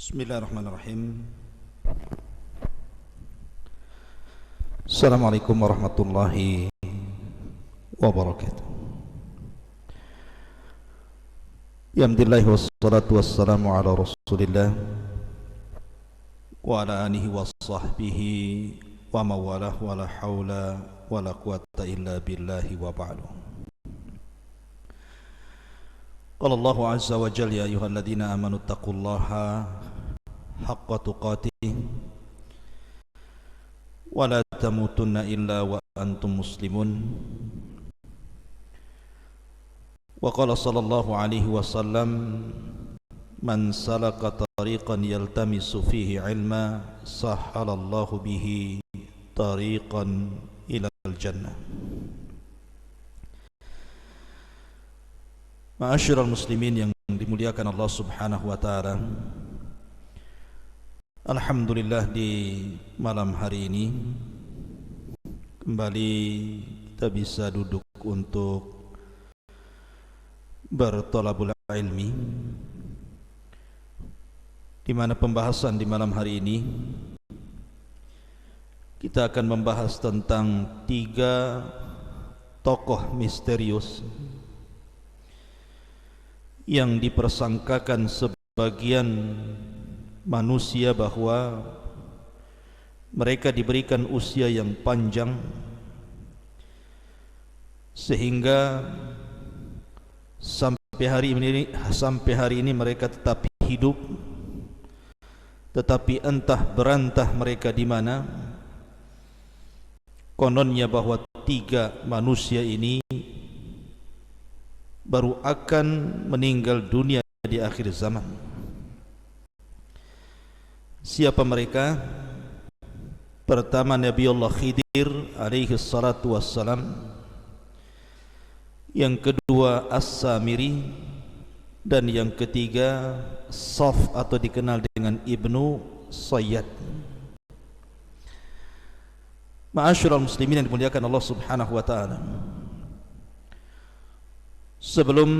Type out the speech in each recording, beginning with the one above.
Bismillahirrahmanirrahim. Assalamualaikum warahmatullahi wabarakatuh. Alhamdulillah wassalatu wassalamu ala rasulillah wa ala alihi wa sahbihi wa mawalah wa la hawla wa la quwata illa billahi wa ba'du. Qala Allahu azza wa jalla ya ayyuhalladzina amanu taqullaha haqqa tuqatih wa la tamutunna illa wa antum muslimun. Wa qala sallallahu alaihi wasallam man salaka tariqan yaltamisu fihi ilma sahhalallahu bihi tariqan ilal jannah. Ma'asyiral muslimin yang dimuliakan Allah Subhanahu wa taala. Alhamdulillah, di malam hari ini kembali kita bisa duduk untuk bertolabul ilmi, di mana pembahasan di malam hari ini kita akan membahas tentang 3 tokoh misterius yang dipersangkakan sebagian manusia bahwa mereka diberikan usia yang panjang sehingga sampai hari ini mereka tetap hidup, tetapi entah berantah mereka di mana. Kononnya bahwa 3 manusia ini baru akan meninggal dunia di akhir zaman. Siapa mereka? Pertama, Nabiullah Khidir alaihi salatu wassalam. Yang kedua, As-Samiri. Dan yang ketiga, Saf atau dikenal dengan Ibnu Sayyad. Ma'asyiral muslimin yang dimuliakan Allah Subhanahu wa taala. Sebelum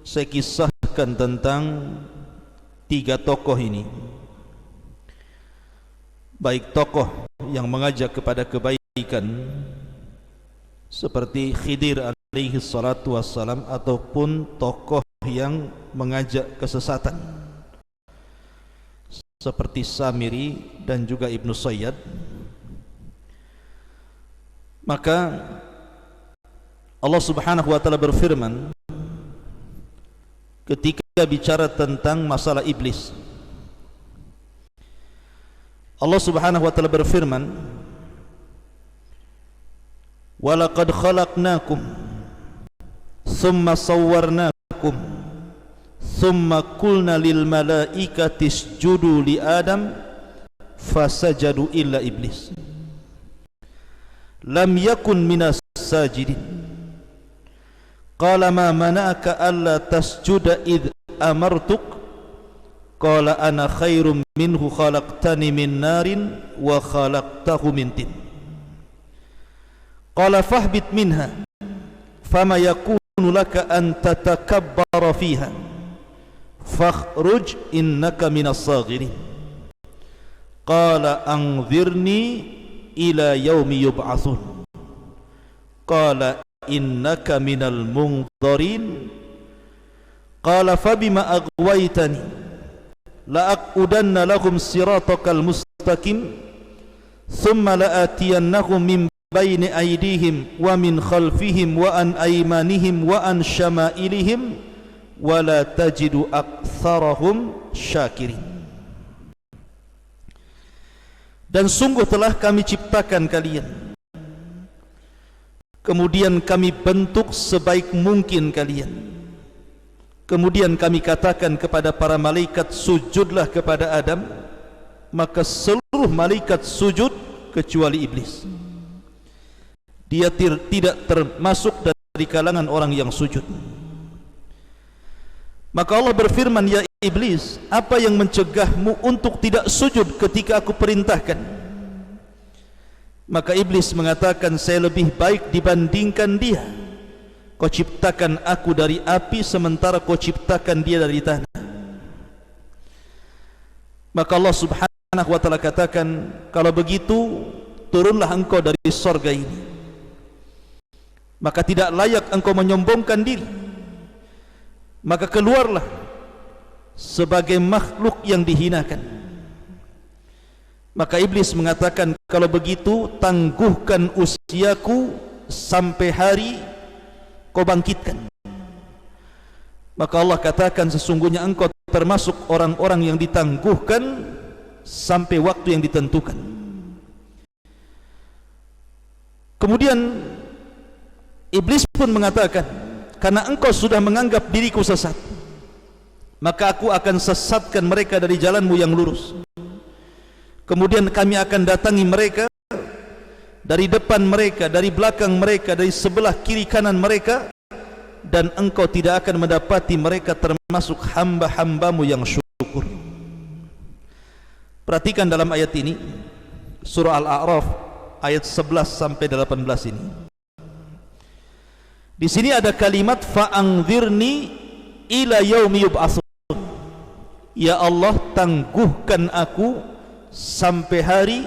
saya kisahkan tentang 3 tokoh ini, baik tokoh yang mengajak kepada kebaikan seperti Khidir alaihi salatu wassalam, ataupun tokoh yang mengajak kesesatan seperti Samiri dan juga Ibnu Sayyad, maka Allah Subhanahu wa taala berfirman ketika bicara tentang masalah iblis. Allah Subhanahu wa taala berfirman, "Wa laqad khalaqnakum thumma sawwarnakum thumma qulna lil malaikati isjudu li Adam fasajadu illa iblis lam yakun minas sajidin. Qala ma mana'aka alla tasjuda id amartuk qala ana khairum minhu khalaqtani min narin wa khalaqtahu min tin qala fahbit minha fama yakunu laka an tatakabbara fiha fakhruj innaka minas saghirin qala anzirni ila yaumi yub'atsun qala innaka minal munzarin qala fabima aghwaytani la aqudanna lahum siratakal mustaqim thumma la atiyannahum min bayni aydihim wa min khalfihim wa an aymanihim wa an syama'ilihim wa la tajidu aktsarahum syakirin. Dan sungguh telah kami ciptakan kalian, kemudian kami bentuk sebaik mungkin kalian. Kemudian kami katakan kepada para malaikat, sujudlah kepada Adam. Maka seluruh malaikat sujud kecuali iblis. Dia tidak termasuk dari kalangan orang yang sujud. Maka Allah berfirman, ya iblis, apa yang mencegahmu untuk tidak sujud ketika aku perintahkan? Maka iblis mengatakan, saya lebih baik dibandingkan dia. Kau ciptakan aku dari api sementara kau ciptakan dia dari tanah. Maka Allah Subhanahu wa ta'ala katakan, kalau begitu turunlah engkau dari surga ini, maka tidak layak engkau menyombongkan diri, maka keluarlah sebagai makhluk yang dihinakan. Maka iblis mengatakan, kalau begitu tangguhkan usiaku sampai hari kau bangkitkan. Maka Allah katakan, sesungguhnya engkau termasuk orang-orang yang ditangguhkan sampai waktu yang ditentukan. Kemudian iblis pun mengatakan, karena engkau sudah menganggap diriku sesat, maka aku akan sesatkan mereka dari jalanmu yang lurus. Kemudian kami akan datangi mereka dari depan mereka, dari belakang mereka, dari sebelah kiri kanan mereka, dan engkau tidak akan mendapati mereka termasuk hamba-hambamu yang syukur. Perhatikan dalam ayat ini, surah Al-A'raf ayat 11 sampai 18 ini. Di sini ada kalimat fa'anzirni ila yaumi yub'atsun. Ya Allah, tangguhkan aku sampai hari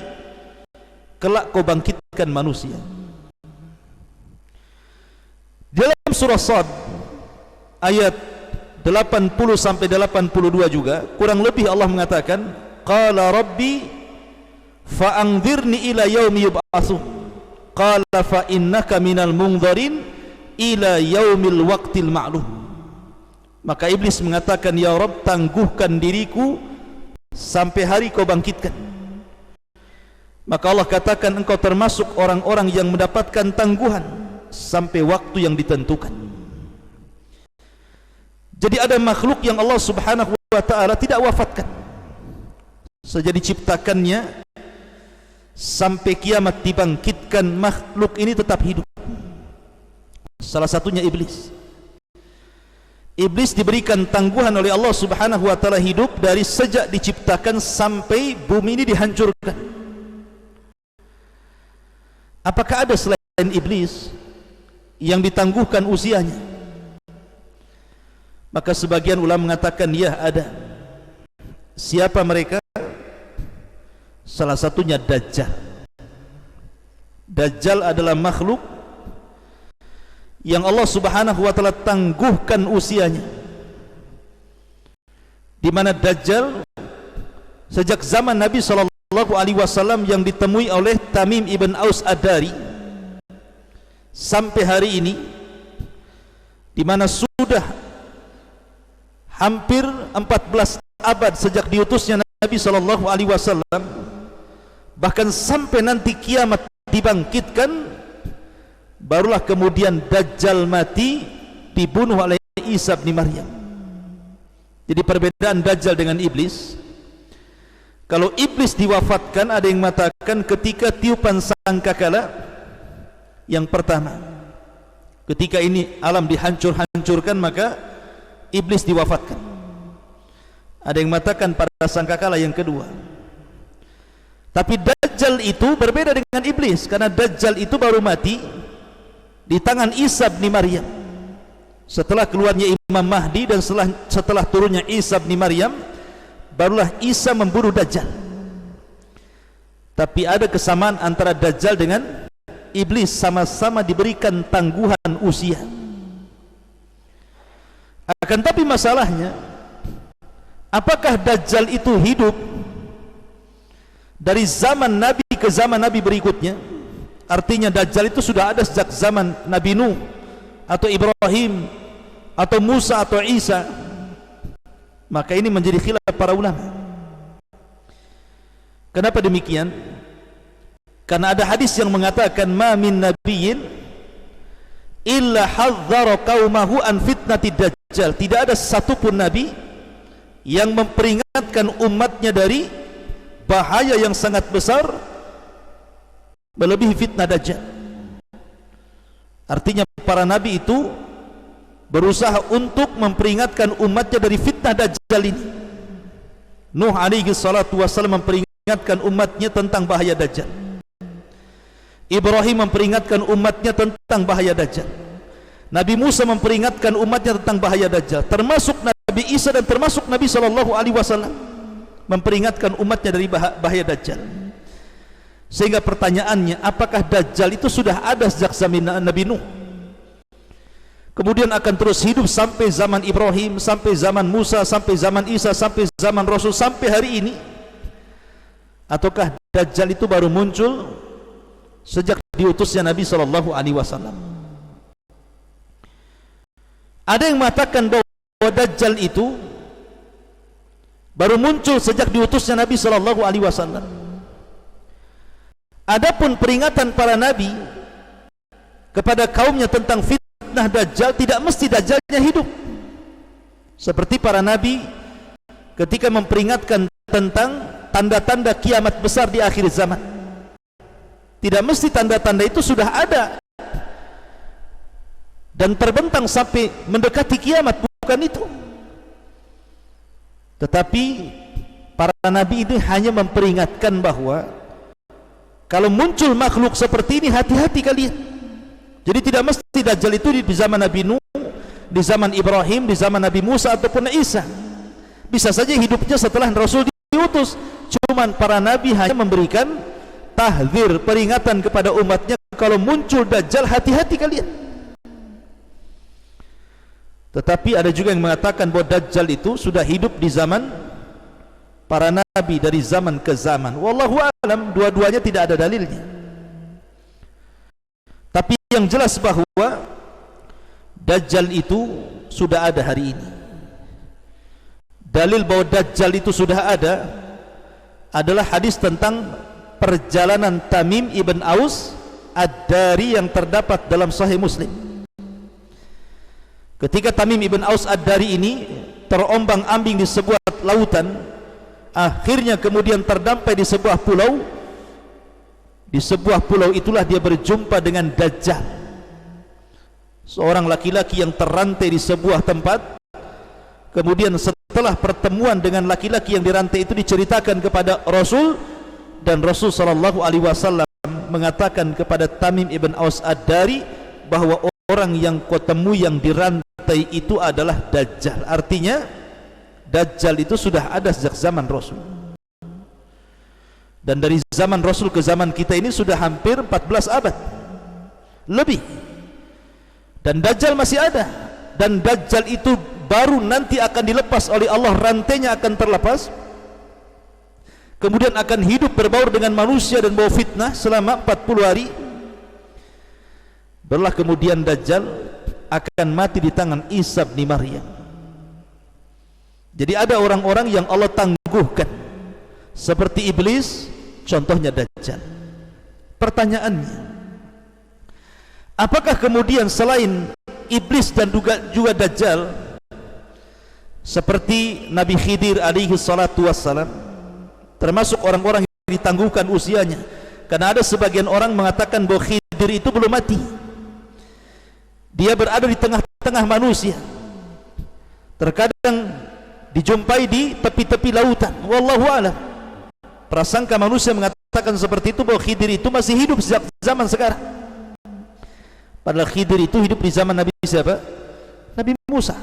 kelak kau bangkitkan manusia. Dalam surah Sad ayat 80 sampai 82 juga kurang lebih Allah mengatakan, qala rabbi fa'anzirni ila yaumi yub'atsun qala fa innaka minal munzirin ila yaumil waqtil ma'lum. Maka iblis mengatakan, ya Rabb, tangguhkan diriku sampai hari kau bangkitkan. Maka Allah katakan, engkau termasuk orang-orang yang mendapatkan tangguhan sampai waktu yang ditentukan. Jadi ada makhluk yang Allah Subhanahu wa ta'ala tidak wafatkan, sejak diciptakannya sampai kiamat dibangkitkan, makhluk ini tetap hidup. Salah satunya iblis. Iblis diberikan tangguhan oleh Allah Subhanahu wa ta'ala hidup dari sejak diciptakan sampai bumi ini dihancurkan. Apakah ada selain iblis yang ditangguhkan usianya? Maka sebagian ulama mengatakan, ya, ada. Siapa mereka? Salah satunya Dajjal. Dajjal adalah makhluk yang Allah Subhanahu wa ta'ala tangguhkan usianya, di mana Dajjal sejak zaman Nabi SAW yang ditemui oleh Tamim ibn Aus Ad-Dari sampai hari ini, di mana sudah hampir 14 abad sejak diutusnya Nabi SAW, bahkan sampai nanti kiamat dibangkitkan, barulah kemudian Dajjal mati, dibunuh oleh Isa bin Maryam. Jadi perbedaan Dajjal dengan iblis, kalau iblis diwafatkan, ada yang mengatakan ketika tiupan sangkakala yang pertama, ketika ini alam dihancurkan, maka iblis diwafatkan. Ada yang mengatakan pada sangkakala yang kedua. Tapi Dajjal itu berbeda dengan iblis, karena Dajjal itu baru mati di tangan Isa bin Maryam setelah keluarnya Imam Mahdi, dan setelah turunnya Isa bin Maryam, barulah Isa membunuh Dajjal. Tapi ada kesamaan antara Dajjal dengan iblis, sama-sama diberikan tangguhan usia. Akan tapi masalahnya, apakah Dajjal itu hidup dari zaman Nabi ke zaman Nabi berikutnya? Artinya Dajjal itu sudah ada sejak zaman Nabi Nuh atau Ibrahim atau Musa atau Isa? Maka ini menjadi khilaf para ulama. Kenapa demikian? Karena ada hadis yang mengatakan, ma min nabiyyin illa hadzara qaumahu an fitnati Dajjal. Tidak ada satupun nabi yang memperingatkan umatnya dari bahaya yang sangat besar melebihi fitnah Dajjal. Artinya para nabi itu berusaha untuk memperingatkan umatnya dari fitnah Dajjal ini. Nuh alaihi salatu wassalam memperingatkan umatnya tentang bahaya Dajjal. Ibrahim memperingatkan umatnya tentang bahaya Dajjal. Nabi Musa memperingatkan umatnya tentang bahaya Dajjal, termasuk Nabi Isa dan termasuk Nabi SAW. memperingatkan umatnya dari bahaya Dajjal. Sehingga pertanyaannya, apakah Dajjal itu sudah ada sejak zaman Nabi Nuh, kemudian akan terus hidup sampai zaman Ibrahim, sampai zaman Musa, sampai zaman Isa, sampai zaman Rasul, sampai hari ini? Ataukah Dajjal itu baru muncul sejak diutusnya Nabi SAW? Ada yang mengatakan bahwa Dajjal itu baru muncul sejak diutusnya Nabi SAW. Adapun peringatan para nabi kepada kaumnya tentang fitnah Dajjal, tidak mesti Dajjalnya hidup. Seperti para nabi ketika memperingatkan tentang tanda-tanda kiamat besar di akhir zaman, tidak mesti tanda-tanda itu sudah ada dan terbentang sampai mendekati kiamat, bukan itu. Tetapi para nabi ini hanya memperingatkan bahwa kalau muncul makhluk seperti ini, hati-hati kalian. Jadi tidak mesti Dajjal itu di zaman Nabi Nuh, di zaman Ibrahim, di zaman Nabi Musa ataupun Isa. Bisa saja hidupnya setelah Rasul diutus. Cuman para nabi hanya memberikan tahdzir, peringatan kepada umatnya, kalau muncul Dajjal, hati-hati kalian. Tetapi ada juga yang mengatakan bahwa Dajjal itu sudah hidup di zaman para nabi, dari zaman ke zaman. Wallahu a'lam, dua-duanya tidak ada dalilnya. Tapi yang jelas bahwa Dajjal itu sudah ada hari ini. Dalil bahwa Dajjal itu sudah ada adalah hadis tentang perjalanan Tamim ibn Aus Ad-Dari yang terdapat dalam Sahih Muslim. Ketika Tamim ibn Aus Ad-Dari ini terombang-ambing di sebuah lautan, akhirnya kemudian terdampai di sebuah pulau. Di sebuah pulau itulah dia berjumpa dengan Dajjal, seorang laki-laki yang terrantai di sebuah tempat. Kemudian setelah pertemuan dengan laki-laki yang dirantai itu diceritakan kepada Rasul, dan Rasul SAW mengatakan kepada Tamim ibn Aus Ad-Dari bahwa orang yang kau temui yang dirantai itu adalah Dajjal. Artinya Dajjal itu sudah ada sejak zaman Rasul, dan dari zaman Rasul ke zaman kita ini sudah hampir 14 abad lebih, dan Dajjal masih ada. Dan Dajjal itu baru nanti akan dilepas oleh Allah, rantainya akan terlepas, kemudian akan hidup berbaur dengan manusia dan bawa fitnah selama 40 hari. Barulah kemudian Dajjal akan mati di tangan Isa bin Maryam. Jadi ada orang-orang yang Allah tangguhkan seperti iblis, contohnya Dajjal. Pertanyaannya, apakah kemudian selain iblis dan juga Dajjal, seperti Nabi Khidir alaihi salatu wassalam, termasuk orang-orang yang ditangguhkan usianya? Karena ada sebagian orang mengatakan bahwa Khidir itu belum mati, dia berada di tengah-tengah manusia, terkadang dijumpai di tepi-tepi lautan. Wallahu a'lam. Prasangka manusia mengatakan seperti itu, bahwa Khidir itu masih hidup sejak zaman sekarang. Padahal Khidir itu hidup di zaman Nabi siapa? Nabi Musa.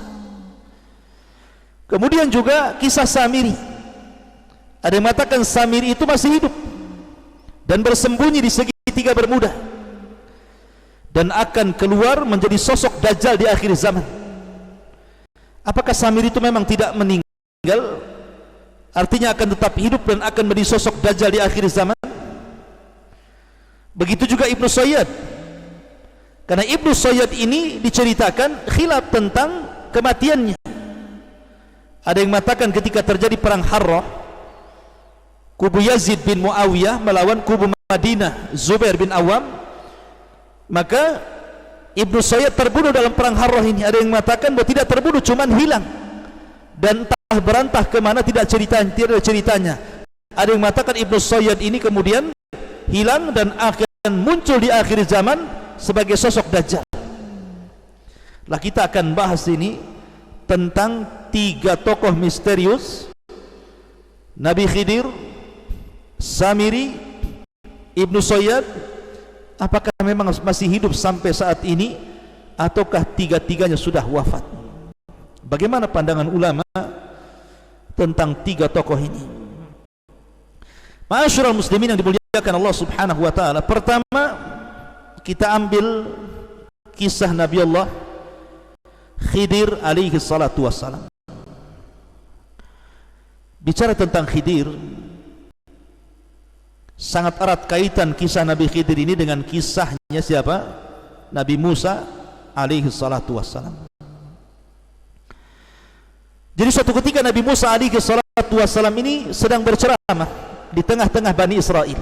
Kemudian juga kisah Samiri. Ada yang mengatakan Samiri itu masih hidup dan bersembunyi di segitiga Bermuda, dan akan keluar menjadi sosok Dajjal di akhir zaman. Apakah Samiri itu memang tidak meninggal, artinya akan tetap hidup dan akan menjadi sosok Dajjal di akhir zaman? Begitu juga Ibnu Sayyad. Karena Ibnu Sayyad ini diceritakan khilaf tentang kematiannya. Ada yang mengatakan ketika terjadi perang Harrah, kubu Yazid bin Muawiyah melawan kubu Madinah Zubair bin Awam, maka Ibnu Sayyad terbunuh dalam perang Harrah ini. Ada yang mengatakan bahwa tidak terbunuh, cuman hilang, dan entah berantah kemana, tidak ada ceritanya. Ada yang mengatakan Ibnu Sayyad ini kemudian hilang dan akan muncul di akhir zaman sebagai sosok Dajjal. Lah, kita akan bahas ini tentang 3 tokoh misterius, Nabi Khidir, Samiri, Ibnu Sayyad. Apakah memang masih hidup sampai saat ini, ataukah tiga-tiganya sudah wafat? Bagaimana pandangan ulama tentang 3 tokoh ini? Ma'asyiral muslimin yang dimuliakan Allah Subhanahu wa taala, pertama kita ambil kisah Nabi Allah Khidir alaihi salatu wassalam. Bicara tentang Khidir, sangat erat kaitan kisah Nabi Khidir ini dengan kisahnya siapa? Nabi Musa alaihi salatu wassalam. Jadi suatu ketika Nabi Musa alaihi salatu wassalam ini sedang berceramah di tengah-tengah Bani Israel.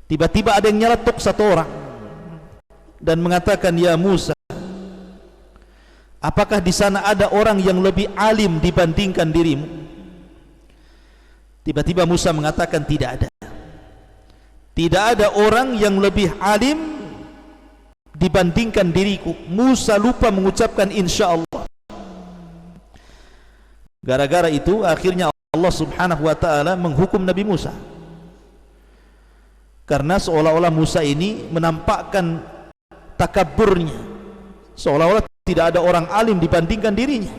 Tiba-tiba ada yang nyeletuk satu orang dan mengatakan, "Ya Musa, apakah di sana ada orang yang lebih alim dibandingkan dirimu?" Tiba-tiba Musa mengatakan, "Tidak ada. Tidak ada orang yang lebih alim dibandingkan diriku." Musa lupa mengucapkan insya Allah. Gara-gara itu akhirnya Allah Subhanahu wa taala menghukum Nabi Musa, karena seolah-olah Musa ini menampakkan takaburnya, seolah-olah tidak ada orang alim dibandingkan dirinya.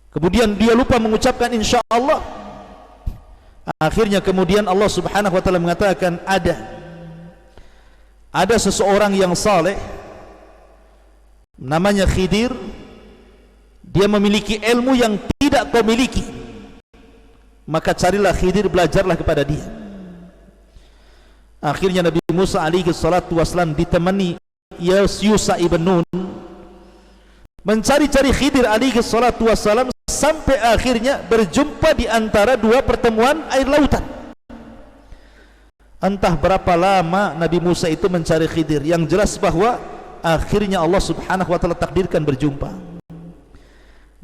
Kemudian dia lupa mengucapkan insya Allah. Akhirnya kemudian Allah Subhanahu wa taala mengatakan, ada seseorang yang saleh namanya Khidir. Dia memiliki ilmu yang tidak kau miliki, maka carilah Khidir, belajarlah kepada dia. Akhirnya Nabi Musa alaihi salatu wassalam ditemani Yusha ibn Nun mencari-cari Khidir alaihi salatu wassalam, sampai akhirnya berjumpa di antara dua pertemuan air lautan. Entah berapa lama Nabi Musa itu mencari Khidir, yang jelas bahwa akhirnya Allah Subhanahu wa taala takdirkan berjumpa.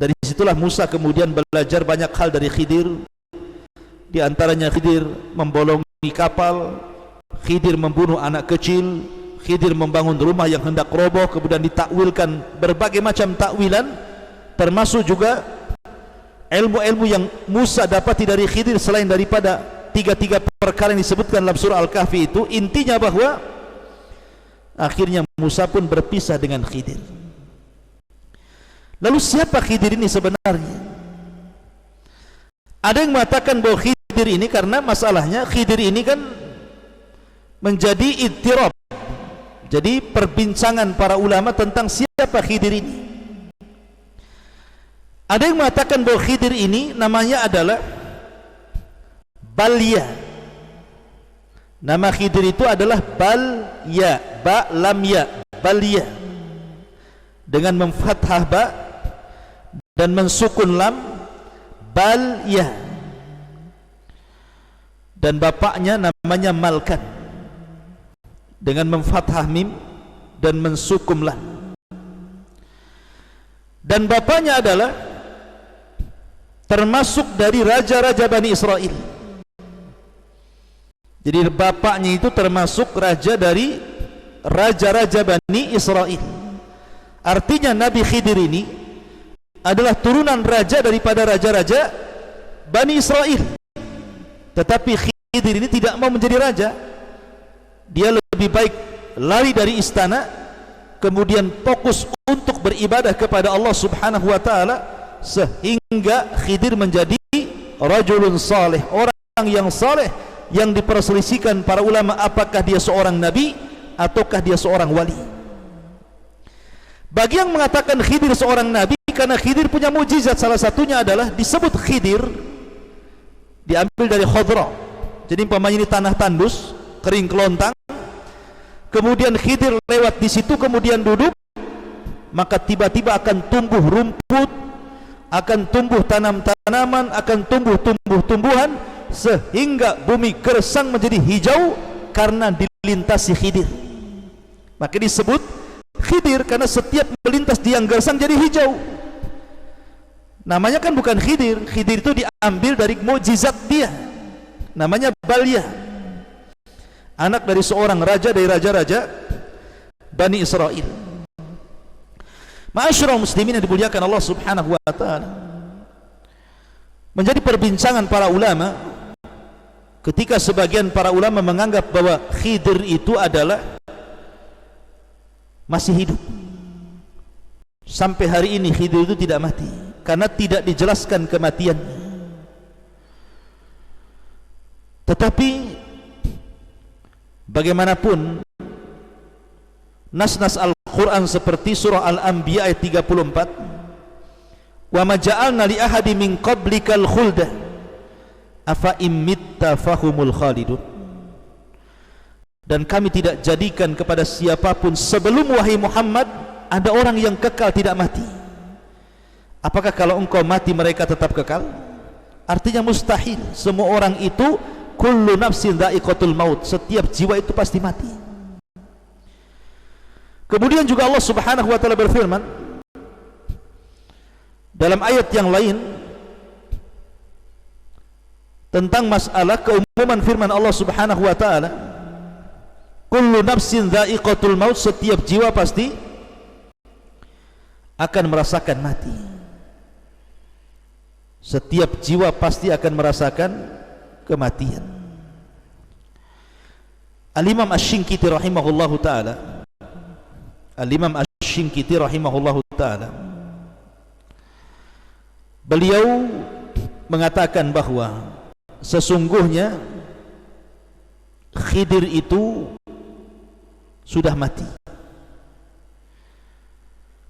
Dari situlah Musa kemudian belajar banyak hal dari Khidir. Di antaranya Khidir membolongi kapal, Khidir membunuh anak kecil, Khidir membangun rumah yang hendak roboh, kemudian ditakwilkan berbagai macam takwilan, termasuk juga ilmu-ilmu yang Musa dapati dari Khidir selain daripada tiga-tiga perkara yang disebutkan dalam surah Al-Kahfi itu. Intinya bahwa akhirnya Musa pun berpisah dengan Khidir. Lalu siapa Khidir ini sebenarnya? Ada yang mengatakan bahwa Khidir ini, karena masalahnya Khidir ini kan menjadi ittirab, jadi perbincangan para ulama tentang siapa Khidir ini. Ada yang mengatakan bahwa Khidir ini namanya adalah Balya. Nama Khidir itu adalah Balya, ba lam ya, Balya, dengan memfathah ba dan mensukun lam, Balya. Dan bapaknya namanya Malkan, dengan memfathah mim dan mensukum lam. Dan bapaknya adalah termasuk dari raja-raja Bani Israel. Jadi bapaknya itu termasuk raja dari raja-raja Bani Israel. Artinya Nabi Khidir ini adalah turunan raja daripada raja-raja Bani Israel. Tetapi Khidir ini tidak mau menjadi raja. Dia lebih baik lari dari istana, kemudian fokus untuk beribadah kepada Allah Subhanahu wa taala, sehingga Khidir menjadi rajulun saleh, orang yang saleh, yang diperselisihkan para ulama apakah dia seorang nabi ataukah dia seorang wali. Bagi yang mengatakan Khidir seorang nabi, karena Khidir punya mukjizat, salah satunya adalah disebut Khidir diambil dari khadra. Jadi umpamanya ini tanah tandus, kering kelontang, kemudian Khidir lewat di situ, kemudian duduk, maka tiba-tiba akan tumbuh rumput, akan tumbuh tanam-tanaman, akan tumbuh tumbuh-tumbuhan, sehingga bumi gersang menjadi hijau karena dilintasi Khidir. Maka disebut Khidir karena setiap melintas di yang gersang jadi hijau. Namanya kan bukan Khidir. Khidir itu diambil dari mukjizat dia, namanya Balya, anak dari seorang raja dari raja-raja Bani Israel. Ma'asyiral muslimin yang dimuliakan Allah Subhanahu wa taala, menjadi perbincangan para ulama ketika sebagian para ulama menganggap bahwa Khidir itu adalah masih hidup. Sampai hari ini Khidir itu tidak mati karena tidak dijelaskan kematiannya. Tetapi bagaimanapun nas-nas Al-Quran seperti surah Al-Anbiya ayat 34, wa ma ja'alna li ahadi min qablikal khulda afa immitta fahumul khalidun, dan kami tidak jadikan kepada siapapun sebelum wahai Muhammad ada orang yang kekal tidak mati. Apakah kalau engkau mati mereka tetap kekal? Artinya mustahil. Semua orang itu kullu nafsin dha'iqatul maut, setiap jiwa itu pasti mati. Kemudian juga Allah Subhanahu wa taala berfirman dalam ayat yang lain tentang masalah keumuman firman Allah Subhanahu wa taala, kullu nafsin dha'iqatul maut, setiap jiwa pasti akan merasakan mati. Setiap jiwa pasti akan merasakan kematian. Al-Imam Asy-Syinkiti rahimahullahu taala, Al-Imam Asy-Syinkiti rahimahullahu taala, beliau mengatakan bahwa sesungguhnya Khidir itu sudah mati.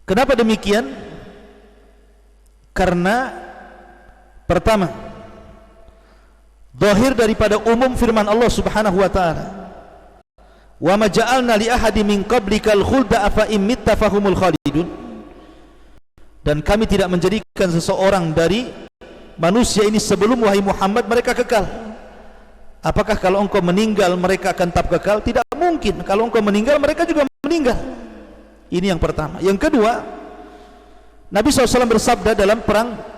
Kenapa demikian? Karena pertama, zahir daripada umum firman Allah Subhanahu wa taala, wa ma ja'alna li ahadi min qablikal khulda afa immitta fahumul khalidun, dan kami tidak menjadikan seseorang dari manusia ini sebelum wahai Muhammad mereka kekal. Apakah kalau engkau meninggal mereka akan tetap kekal? Tidak mungkin. Kalau engkau meninggal mereka juga meninggal. Ini yang pertama. Yang kedua, Nabi SAW bersabda dalam perang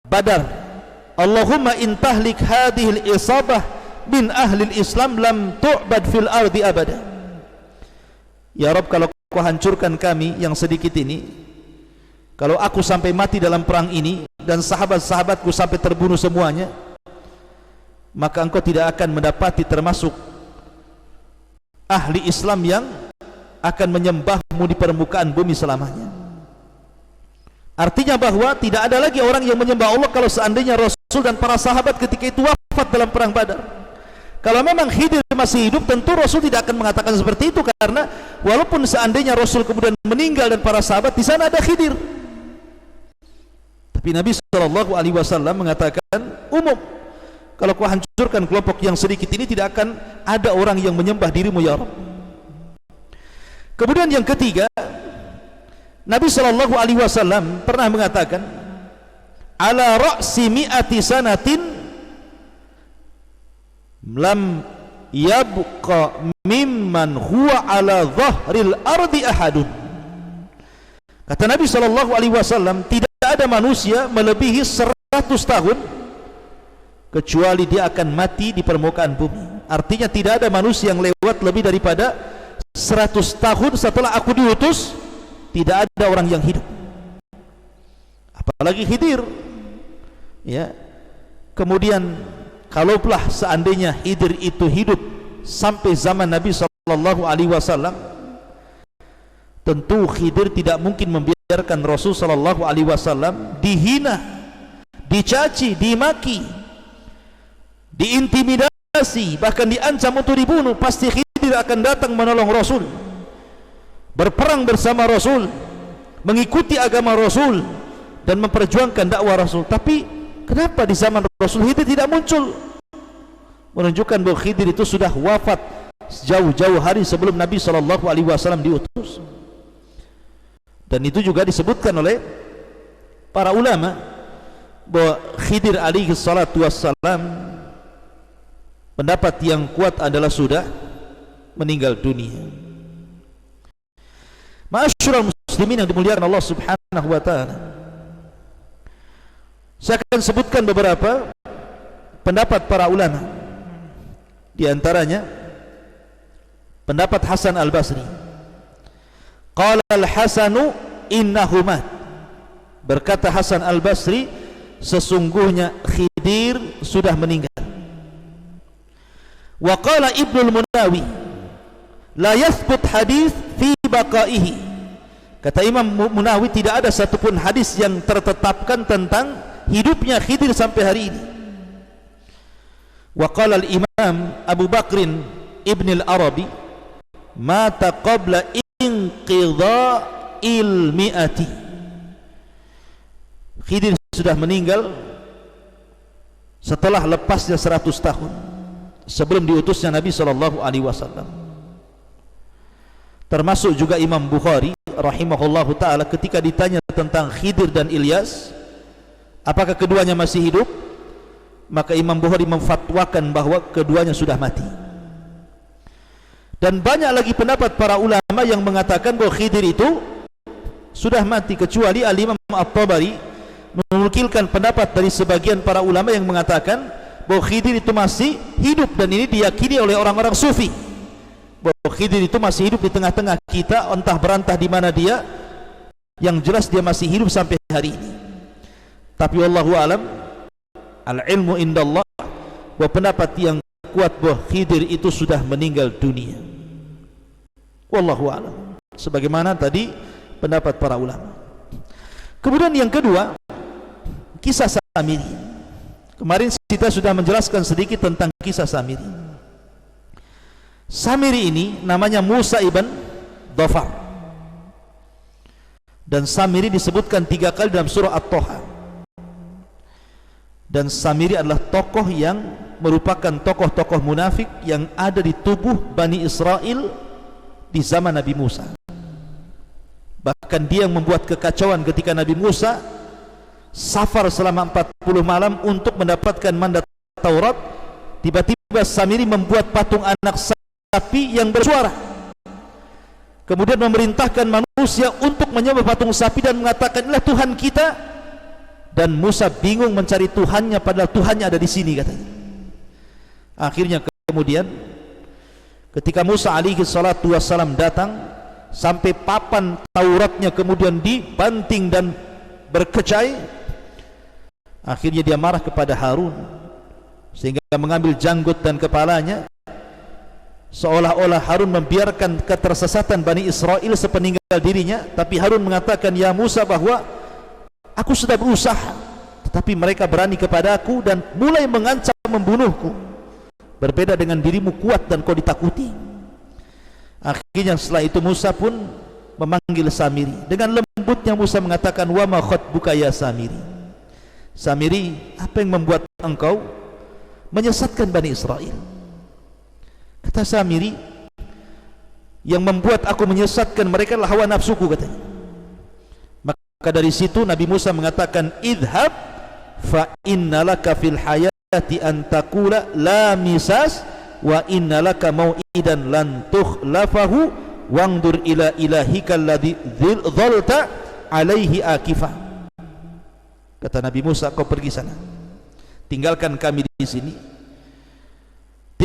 Badar, Allahumma in tahlik hadhil isabah min ahlil Islam lam tu'bad fil ardi abada. Ya Rabb, kalau kau hancurkan kami yang sedikit ini, kalau aku sampai mati dalam perang ini dan sahabat-sahabatku sampai terbunuh semuanya, maka engkau tidak akan mendapati termasuk ahli Islam yang akan menyembahmu di permukaan bumi selamanya. Artinya bahwa tidak ada lagi orang yang menyembah Allah kalau seandainya Rasul dan para sahabat ketika itu wafat dalam perang Badar. Kalau memang Khidir masih hidup, tentu Rasul tidak akan mengatakan seperti itu, karena walaupun seandainya Rasul kemudian meninggal dan para sahabat, di sana ada Khidir. Tapi Nabi SAW mengatakan umum, kalau kau hancurkan kelompok yang sedikit ini, tidak akan ada orang yang menyembah dirimu ya Rabb. Kemudian yang ketiga, Nabi SAW pernah mengatakan, ala ra'si mi'ati sanatin lam yabqa mimman huwa ala dhahril ardi ahadun. Kata Nabi SAW, tidak ada manusia melebihi 100 tahun kecuali dia akan mati di permukaan bumi. Artinya tidak ada manusia yang lewat lebih daripada 100 tahun setelah aku diutus, tidak ada orang yang hidup, apalagi Khidir. Ya. Kemudian kalaulah seandainya Khidir itu hidup sampai zaman Nabi SAW, tentu Khidir tidak mungkin membiarkan Rasul SAW dihina, dicaci, dimaki, diintimidasi, bahkan diancam untuk dibunuh. Pasti Khidir akan datang menolong Rasul, berperang bersama Rasul, mengikuti agama Rasul, dan memperjuangkan dakwah Rasul. Tapi kenapa di zaman Rasul Khidir tidak muncul? Menunjukkan bahwa Khidir itu sudah wafat jauh-jauh hari sebelum Nabi SAW diutus. Dan itu juga disebutkan oleh para ulama bahwa Khidir alaihi salatu wassalam, pendapat yang kuat adalah sudah meninggal dunia. Ma'asyiral muslimin yang dimuliakan Allah Subhanahu wa taala, saya akan sebutkan beberapa pendapat para ulama. Di antaranya pendapat Hasan Al-Basri. Qala Al-Hasanu innahu mat. Berkata Hasan Al-Basri, sesungguhnya Khidir sudah meninggal. Wa qala Ibnul Munawi la yathbut hadis fi baqaihi. Kata Imam Munawi, tidak ada satupun hadis yang tertetapkan tentang hidupnya Khidir sampai hari ini. Wa qala al-Imam Abu Bakrin Ibn al-Arabi mata qabla inqidha'il mi'ati. Khidir sudah meninggal setelah lepasnya 100 tahun sebelum diutusnya Nabi SAW. Termasuk juga Imam Bukhari rahimahullahu ta'ala ketika ditanya tentang Khidir dan Ilyas, apakah keduanya masih hidup, maka Imam Bukhari memfatwakan bahwa keduanya sudah mati. Dan banyak lagi pendapat para ulama yang mengatakan bahwa Khidir itu sudah mati, kecuali Al-Imam At-Tabari menukilkan pendapat dari sebagian para ulama yang mengatakan bahwa Khidir itu masih hidup, dan ini diyakini oleh orang-orang sufi bahwa Khidir itu masih hidup di tengah-tengah kita, entah berantah di mana dia, yang jelas dia masih hidup sampai hari ini. Tapi wallahu alam, al-ilmu indallah, bahwa pendapat yang kuat bahwa Khidir itu sudah meninggal dunia. Wallahu alam, sebagaimana tadi pendapat para ulama. Kemudian yang kedua, kisah Samiri. Kemarin kita sudah menjelaskan sedikit tentang kisah Samiri. Samiri ini namanya Musa ibn Dhafar, dan Samiri disebutkan 3 kali dalam surah At-Taha. Dan Samiri adalah tokoh yang merupakan tokoh-tokoh munafik yang ada di tubuh Bani Israel di zaman Nabi Musa. Bahkan dia yang membuat kekacauan ketika Nabi Musa safar selama 40 malam untuk mendapatkan mandat Taurat. Tiba-tiba Samiri membuat patung anak sapi yang bersuara, kemudian memerintahkan manusia untuk menyembah patung sapi dan mengatakan, inilah Tuhan kita. Dan Musa bingung mencari Tuhannya, padahal Tuhannya ada di sini, katanya. Akhirnya kemudian ketika Musa alaihi salatu wassalam datang, sampai papan Tauratnya kemudian dibanting dan berkecai, akhirnya dia marah kepada Harun sehingga mengambil janggut dan kepalanya, seolah-olah Harun membiarkan ketersesatan Bani Israel sepeninggal dirinya. Tapi Harun mengatakan, ya Musa, bahwa aku sudah berusaha, tetapi mereka berani kepada aku dan mulai mengancam membunuhku. Berbeda dengan dirimu, kuat dan kau ditakuti. Akhirnya setelah itu Musa pun memanggil Samiri. Dengan lembutnya Musa mengatakan, wa ma khatbuka ya Samiri. Samiri, apa yang membuat engkau menyesatkan Bani Israel? Kata Samiri, yang membuat aku menyesatkan mereka adalah hawa nafsuku, katanya. Maka dari situ Nabi Musa mengatakan, idhab fa innalaka fil hayati an taqula la misas wa innalaka mau'idan lan tukhlafahu wangdur ila ilahika alladhi dhalta alaihi akifah. Kata Nabi Musa, kau pergi sana, tinggalkan kami di sini,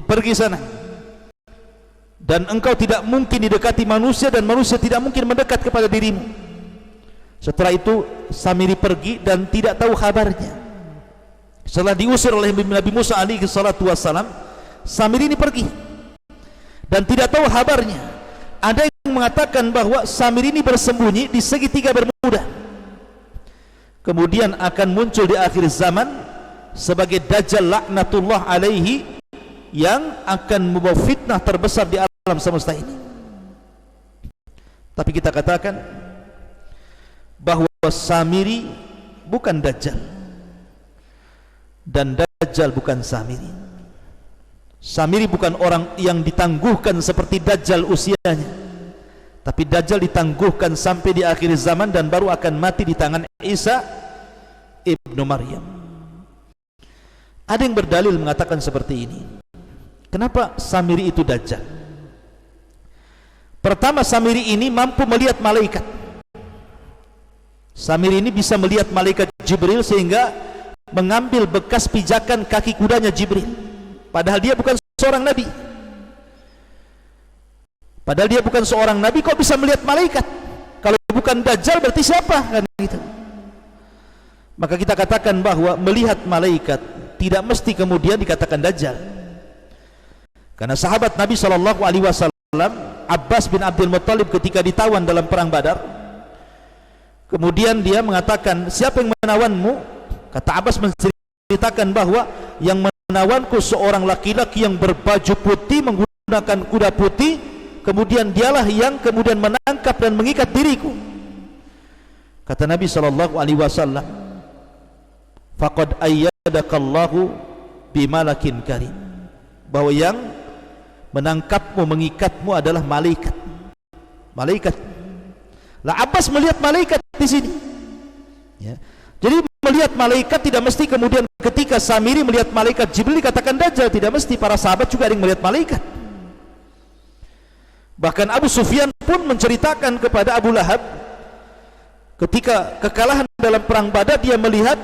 pergi sana, dan engkau tidak mungkin didekati manusia dan manusia tidak mungkin mendekat kepada dirimu. Setelah itu Samiri pergi dan tidak tahu kabarnya. Setelah diusir oleh Nabi Musa alaihi salatu wassalam, Samiri ini pergi dan tidak tahu kabarnya. Ada yang mengatakan bahwa Samiri ini bersembunyi di segitiga Bermuda, kemudian akan muncul di akhir zaman sebagai Dajjal laknatullah alaihi, yang akan membawa fitnah terbesar di alam semesta ini. Tapi kita katakan bahwa Samiri bukan Dajjal, dan Dajjal bukan Samiri. Samiri bukan orang yang ditangguhkan seperti Dajjal usianya, tapi Dajjal ditangguhkan sampai di akhir zaman dan baru akan mati di tangan Isa ibnu Maryam. Ada yang berdalil mengatakan seperti ini. Kenapa Samiri itu Dajjal? Pertama, Samiri ini mampu melihat malaikat. Samiri ini bisa melihat malaikat Jibril sehingga mengambil bekas pijakan kaki kudanya Jibril, padahal dia bukan seorang nabi. Padahal dia bukan seorang nabi, kok bisa melihat malaikat? Kalau bukan Dajjal berarti siapa? Kan gitu. Maka kita katakan bahwa melihat malaikat tidak mesti kemudian dikatakan Dajjal. Karena sahabat Nabi SAW, Abbas bin Abdul Muttalib, ketika ditawan dalam perang Badar, kemudian dia mengatakan, siapa yang menawanmu? Kata Abbas menceritakan bahwa yang menawanku seorang laki-laki yang berbaju putih, menggunakan kuda putih, kemudian dialah yang kemudian menangkap dan mengikat diriku. Kata Nabi SAW, faqad ayyadakallahu bimalakin karim, bahwa yang menangkapmu, mengikatmu adalah malaikat. Malaikat. Lah Abbas melihat malaikat di sini. Ya. Jadi melihat malaikat tidak mesti kemudian ketika Samiri melihat malaikat Jibril dikatakan Dajjal, tidak mesti. Para sahabat juga ada yang melihat malaikat. Bahkan Abu Sufyan pun menceritakan kepada Abu Lahab ketika kekalahan dalam perang Badar, dia melihat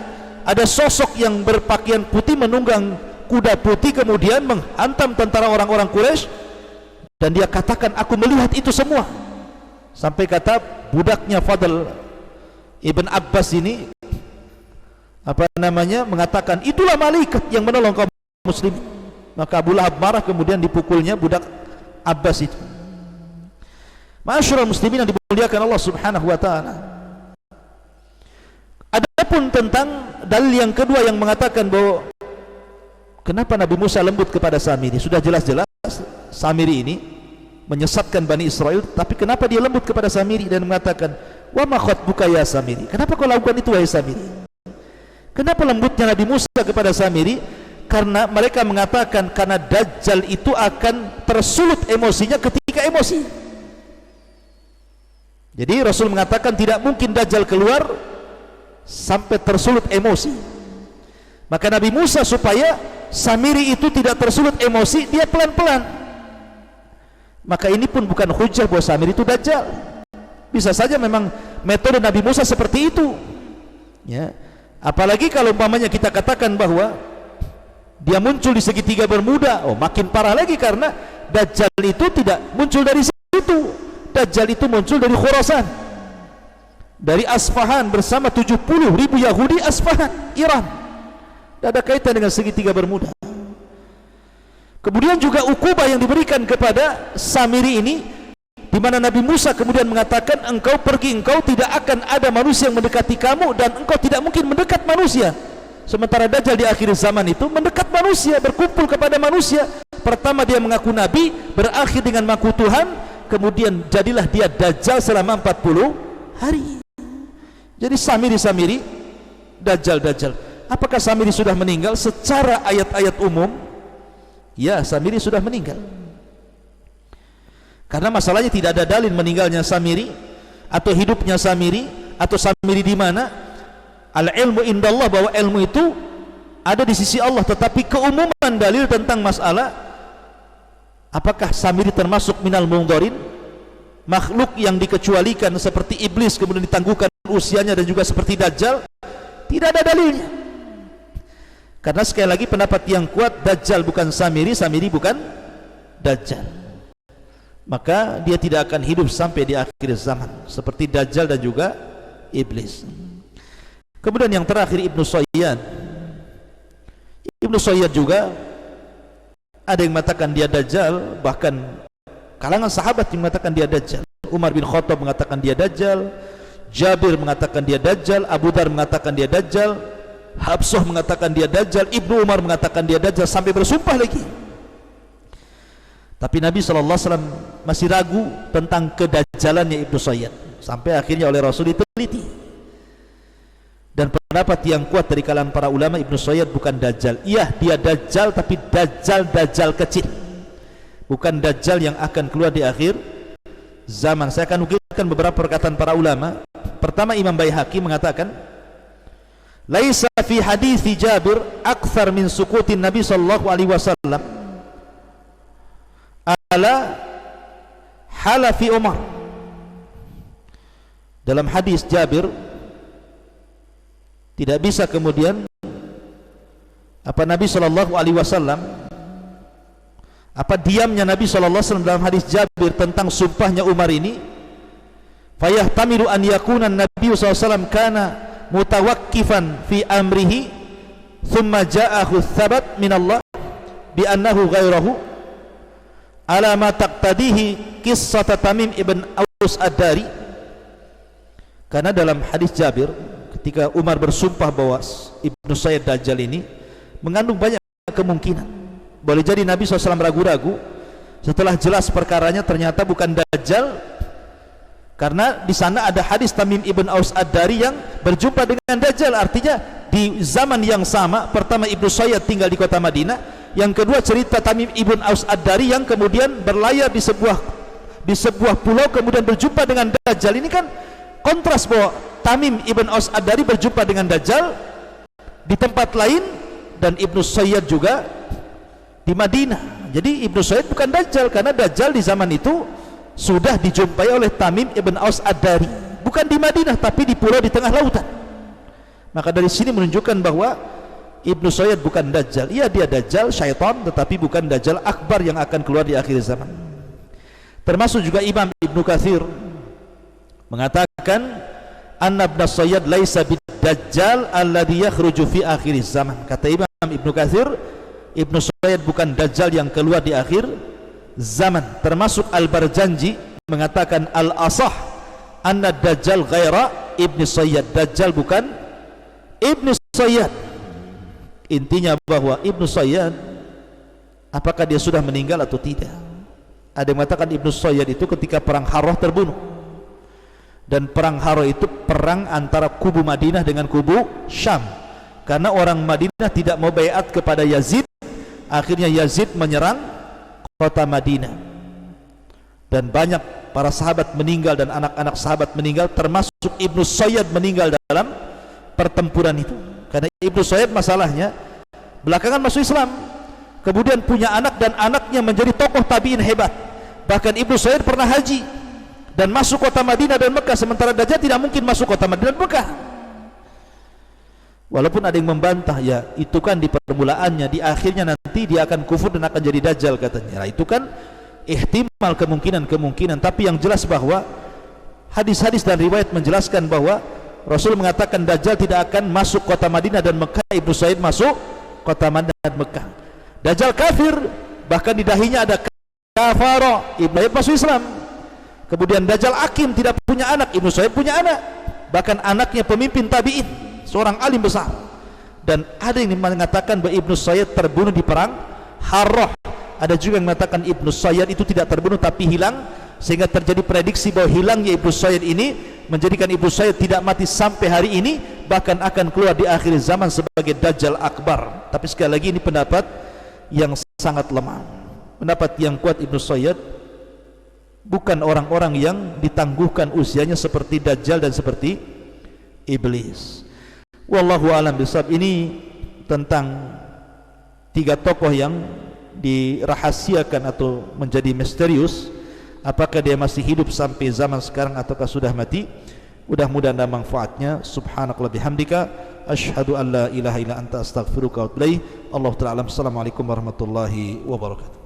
ada sosok yang berpakaian putih menunggang kuda putih kemudian menghantam tentara orang-orang Quraisy, dan dia katakan aku melihat itu semua. Sampai kata budaknya Fadl Ibn Abbas ini mengatakan itulah malaikat yang menolong kaum muslim. Maka Abu Lahab marah, kemudian dipukulnya budak Abbas itu. Ma'asyiral muslimin yang dimuliakan Allah Subhanahu wa taala. Adapun tentang dalil yang kedua yang mengatakan bahwa kenapa Nabi Musa lembut kepada Samiri, sudah jelas-jelas Samiri ini menyesatkan Bani Israel, tapi kenapa dia lembut kepada Samiri dan mengatakan wa ma khatbuka ya Samiri, kenapa kau lakukan itu wahai Samiri? Kenapa lembutnya Nabi Musa kepada Samiri? Karena mereka mengatakan karena Dajjal itu akan tersulut emosinya ketika emosi. Jadi Rasul mengatakan tidak mungkin Dajjal keluar sampai tersulut emosi. Maka Nabi Musa supaya Samiri itu tidak tersulut emosi, dia pelan-pelan. Maka ini pun bukan hujah bahwa Samiri itu Dajjal. Bisa saja memang metode Nabi Musa seperti itu. Ya. Apalagi kalau umpamanya kita katakan bahwa dia muncul di segitiga Bermuda, oh makin parah lagi, karena Dajjal itu tidak muncul dari situ. Dajjal itu muncul dari Khurasan, dari Asfahan bersama 70.000 Yahudi Asfahan, Iran. Tidak ada kaitan dengan segitiga Bermuda. Kemudian juga ukubah yang diberikan kepada Samiri ini, di mana Nabi Musa kemudian mengatakan engkau pergi, engkau tidak akan ada manusia yang mendekati kamu, dan engkau tidak mungkin mendekat manusia. Sementara Dajjal di akhir zaman itu mendekat manusia, berkumpul kepada manusia. Pertama dia mengaku Nabi, berakhir dengan mengaku Tuhan, kemudian jadilah dia Dajjal selama 40 hari. Jadi Samiri, Dajjal. Apakah Samiri sudah meninggal? Secara ayat-ayat umum, ya, Samiri sudah meninggal. Karena masalahnya tidak ada dalil meninggalnya Samiri atau hidupnya Samiri atau Samiri di mana. Al-ilmu indallah, bahwa ilmu itu ada di sisi Allah, tetapi keumuman dalil tentang masalah apakah Samiri termasuk minal mungdarin, makhluk yang dikecualikan seperti iblis kemudian ditangguhkan usianya, dan juga seperti Dajjal, tidak ada dalilnya. Karena sekali lagi pendapat yang kuat, Dajjal bukan Samiri, Samiri bukan Dajjal. Maka dia tidak akan hidup sampai di akhir zaman seperti Dajjal dan juga iblis. Kemudian yang terakhir Ibnu Sayyad. Ibnu Sayyad juga ada yang mengatakan dia Dajjal, bahkan kalangan sahabat yang mengatakan dia Dajjal. Umar bin Khattab mengatakan dia Dajjal, Jabir mengatakan dia Dajjal, Abu Dar mengatakan dia Dajjal, Habsah mengatakan dia Dajjal, Ibnu Umar mengatakan dia Dajjal, sampai bersumpah lagi. Tapi Nabi SAW masih ragu tentang kedajjalannya Ibnu Sayyad, sampai akhirnya oleh Rasul diteliti. Dan pendapat yang kuat dari kalangan para ulama, Ibnu Sayyad bukan Dajjal. Iya, dia Dajjal, tapi Dajjal kecil, bukan Dajjal yang akan keluar di akhir zaman. Saya akan nukilkan beberapa perkataan para ulama. Pertama, Imam Baihaqi mengatakan, laisa fi hadithi Jabir akthar min sukutin Nabi sallallahu alaihi wasallam ala halafi Umar. Dalam hadis Jabir tidak bisa kemudian Nabi sallallahu alaihi wasallam, diamnya Nabi sallallahu alaihi wasallam dalam hadis Jabir tentang sumpahnya Umar ini, fayahtamilu an yakuna Nabi sallallahu alaihi wasallam kana mutawakkifan fi amrihi thumma ja'ahu thabat min Allah bi annahu ghairahu ala ma taqtadihi qissat Tamim ibn Aus ad-Dari. Karena dalam hadis Jabir ketika Umar bersumpah bahwa Ibnu Sayyad Dajjal ini mengandung banyak kemungkinan. Boleh jadi Nabi SAW ragu-ragu setelah jelas perkaranya ternyata bukan Dajjal, karena di sana ada hadis Tamim ibn Aus Ad-Dari yang berjumpa dengan Dajjal. Artinya di zaman yang sama, pertama Ibnu Sayyad tinggal di kota Madinah, yang kedua cerita Tamim ibn Aus Ad-Dari yang kemudian berlayar di sebuah pulau kemudian berjumpa dengan Dajjal. Ini kan kontras bahwa Tamim ibn Aus Ad-Dari berjumpa dengan Dajjal di tempat lain dan Ibnu Sayyad juga di Madinah. Jadi Ibnu Sayyad bukan Dajjal, karena Dajjal di zaman itu sudah dijumpai oleh Tamim ibn Aus Ad-Dari, bukan di Madinah tapi di pulau di tengah lautan. Maka dari sini menunjukkan bahwa Ibnu Sayyad bukan Dajjal. Iya, dia Dajjal syaitan, tetapi bukan Dajjal akbar yang akan keluar di akhir zaman. Termasuk juga Imam Ibnu Katsir mengatakan anna Ibnu Sayyad laisa bid-Dajjal alladhi yakhruju fi akhir zaman. Kata Imam Ibnu Katsir, Ibnu Sayyad bukan Dajjal yang keluar di akhir zaman. Termasuk Al-Barjanji mengatakan al-asah anna Dajjal ghaira Ibnu Sayyad. Dajjal bukan Ibnu Sayyad. Intinya bahwa Ibnu Sayyad, apakah dia sudah meninggal atau tidak? Ada yang mengatakan Ibnu Sayyad itu ketika perang Harrah terbunuh, dan perang Harrah itu perang antara kubu Madinah dengan kubu Syam, karena orang Madinah tidak mau baiat kepada Yazid. Akhirnya Yazid menyerang kota Madinah dan banyak para sahabat meninggal dan anak-anak sahabat meninggal, termasuk Ibnu Sayyad meninggal dalam pertempuran itu. Karena Ibnu Sayyad masalahnya belakangan masuk Islam, kemudian punya anak dan anaknya menjadi tokoh tabi'in hebat. Bahkan Ibnu Sayyad pernah haji dan masuk kota Madinah dan Mekah, sementara Dajjal tidak mungkin masuk kota Madinah dan Mekah. Walaupun ada yang membantah, ya itu kan di permulaannya, di akhirnya nanti dia akan kufur dan akan jadi Dajjal katanya. Nah, itu kan ihtimal, kemungkinan. Tapi yang jelas bahwa hadis-hadis dan riwayat menjelaskan bahwa Rasul mengatakan Dajjal tidak akan masuk kota Madinah dan Mekah. Ibnu Sayyid masuk kota Madinah dan Mekah. Dajjal kafir, bahkan di dahinya ada kafara. Ibnu Sayyid masuk Islam. Kemudian Dajjal akim, tidak punya anak. Ibnu Sayyid punya anak, bahkan anaknya pemimpin tabi'in, seorang alim besar. Dan ada yang mengatakan bahwa Ibnu Sayyid terbunuh di perang Harrah. Ada juga yang mengatakan Ibnu Sayyid itu tidak terbunuh tapi hilang, sehingga terjadi prediksi bahwa hilangnya Ibnu Sayyid ini menjadikan Ibnu Sayyid tidak mati sampai hari ini, bahkan akan keluar di akhir zaman sebagai Dajjal akbar. Tapi sekali lagi ini pendapat yang sangat lemah. Pendapat yang kuat, Ibnu Sayyid bukan orang-orang yang ditangguhkan usianya seperti Dajjal dan seperti Iblis. Wallahu a'lam bishawab. Ini tentang tiga tokoh yang dirahasiakan atau menjadi misterius. Apakah dia masih hidup sampai zaman sekarang ataukah sudah mati? Mudah-mudahan ada manfaatnya. Subhanakallah bihamdika asyhadu an la ilaha illa anta astaghfiruka wa atubu ilaik. Allahu ta'ala alam. Assalamualaikum warahmatullahi wabarakatuh.